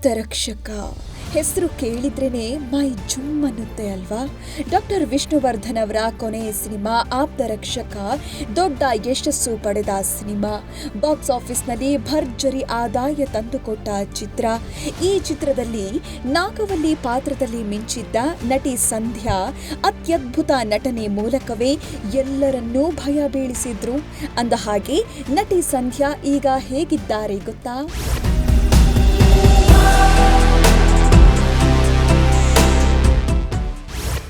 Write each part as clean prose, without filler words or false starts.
ಆಪ್ತರಕ್ಷಕ ಹೆಸರು ಕೇಳಿದ್ರೇನೆ ಮೈ ಜುಮ್ ಅನ್ನುತ್ತೆ ಅಲ್ವಾ. ಡಾಕ್ಟರ್ ವಿಷ್ಣುವರ್ಧನ್ ಅವರ ಕೊನೆಯ ಸಿನಿಮಾ ಆಪ್ತರಕ್ಷಕ ದೊಡ್ಡ ಯಶಸ್ಸು ಪಡೆದ ಸಿನಿಮಾ. ಬಾಕ್ಸ್ ಆಫೀಸ್ನಲ್ಲಿ ಭರ್ಜರಿ ಆದಾಯ ತಂದುಕೊಟ್ಟ ಚಿತ್ರ. ಈ ಚಿತ್ರದಲ್ಲಿ ನಾಗವಲ್ಲಿ ಪಾತ್ರದಲ್ಲಿ ಮಿಂಚಿದ್ದ ನಟಿ ಸಂಧ್ಯಾ ಅತ್ಯದ್ಭುತ ನಟನೆ ಮೂಲಕವೇ ಎಲ್ಲರನ್ನೂ ಭಯ ಬೀಳಿಸಿದ್ರು. ಅಂದಹಾಗೆ ನಟಿ ಸಂಧ್ಯಾ ಈಗ ಹೇಗಿದ್ದಾರೆ ಗೊತ್ತಾ?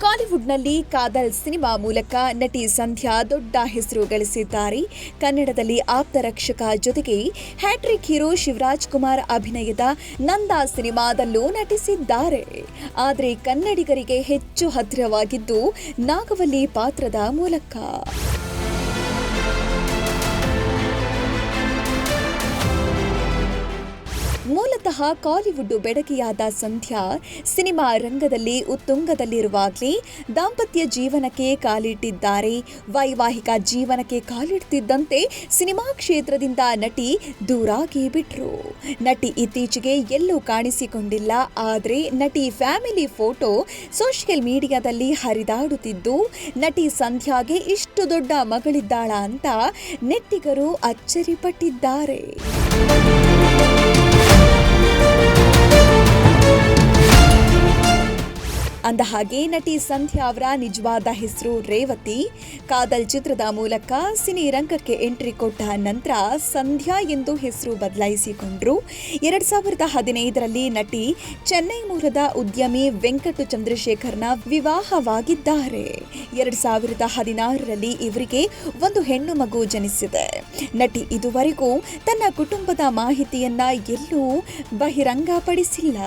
ಬಾಲಿವುಡ್ನಲ್ಲಿ ಕಾದಲ್ ಸಿನಿಮಾ ಮೂಲಕ ನಟಿ ಸಂಧ್ಯಾ ದೊಡ್ಡ ಹೆಸರು ಗಳಿಸಿದ್ದಾರೆ. ಕನ್ನಡದಲ್ಲಿ ಆಪ್ತರಕ್ಷಕ ಜೊತೆಗೆ ಹ್ಯಾಟ್ರಿಕ್ ಹೀರೋ ಶಿವರಾಜ್ ಕುಮಾರ್ ಅಭಿನಯದ ನಂದಾ ಸಿನಿಮಾದಲ್ಲೂ ನಟಿಸಿದ್ದಾರೆ. ಆದರೆ ಕನ್ನಡಿಗರಿಗೆ ಹೆಚ್ಚು ಹತ್ತಿರವಾಗಿದ್ದು ನಾಗವಲ್ಲಿ ಪಾತ್ರದ ಮೂಲಕ. ಮೂಲತಃ ಕಾಲಿವುಡ್ ಬೆಡಗಿಯಾದ ಸಂಧ್ಯಾ ಸಿನಿಮಾ ರಂಗದಲ್ಲಿ ಉತ್ತುಂಗದಲ್ಲಿರುವಾಗಲೇ ದಾಂಪತ್ಯ ಜೀವನಕ್ಕೆ ಕಾಲಿಟ್ಟಿದ್ದಾರೆ. ವೈವಾಹಿಕ ಜೀವನಕ್ಕೆ ಕಾಲಿಡ್ತಿದ್ದಂತೆ ಸಿನಿಮಾ ಕ್ಷೇತ್ರದಿಂದ ನಟಿ ದೂರಾಗಿ ಬಿಟ್ರು. ನಟಿ ಇತ್ತೀಚೆಗೆ ಎಲ್ಲೂ ಕಾಣಿಸಿಕೊಂಡಿಲ್ಲ. ಆದರೆ ನಟಿ ಫ್ಯಾಮಿಲಿ ಫೋಟೋ ಸೋಷಿಯಲ್ ಮೀಡಿಯಾದಲ್ಲಿ ಹರಿದಾಡುತ್ತಿದ್ದು, ನಟಿ ಸಂಧ್ಯಾಗೆ ಇಷ್ಟು ದೊಡ್ಡ ಮಗಳಿದ್ದಾಳ ಅಂತ ನೆಟ್ಟಿಗರು ಅಚ್ಚರಿಪಟ್ಟಿದ್ದಾರೆ. ಅಂದಹಾಗೆ ನಟಿ ಸಂಧ್ಯಾ ಅವರ ನಿಜವಾದ ಹೆಸರು ರೇವತಿ. ಕಾದಲ್ ಚಿತ್ರದ ಮೂಲಕ ಸಿನಿ ರಂಗಕ್ಕೆ ಎಂಟ್ರಿ ಕೊಟ್ಟ ನಂತರ ಸಂಧ್ಯಾ ಎಂದು ಹೆಸರು ಬದಲಾಯಿಸಿಕೊಂಡ್ರು. 2015ರಲ್ಲಿ ನಟಿ ಚೆನ್ನೈ ಮೂಲದ ಉದ್ಯಮಿ ವೆಂಕಟು ಚಂದ್ರಶೇಖರ್ನ ವಿವಾಹವಾಗಿದ್ದಾರೆ. 2016ರಲ್ಲಿ ಇವರಿಗೆ ಒಂದು ಹೆಣ್ಣು ಮಗು ಜನಿಸಿದೆ. ನಟಿ ಇದುವರೆಗೂ ತನ್ನ ಕುಟುಂಬದ ಮಾಹಿತಿಯನ್ನ ಎಲ್ಲೂ ಬಹಿರಂಗಪಡಿಸಿಲ್ಲ.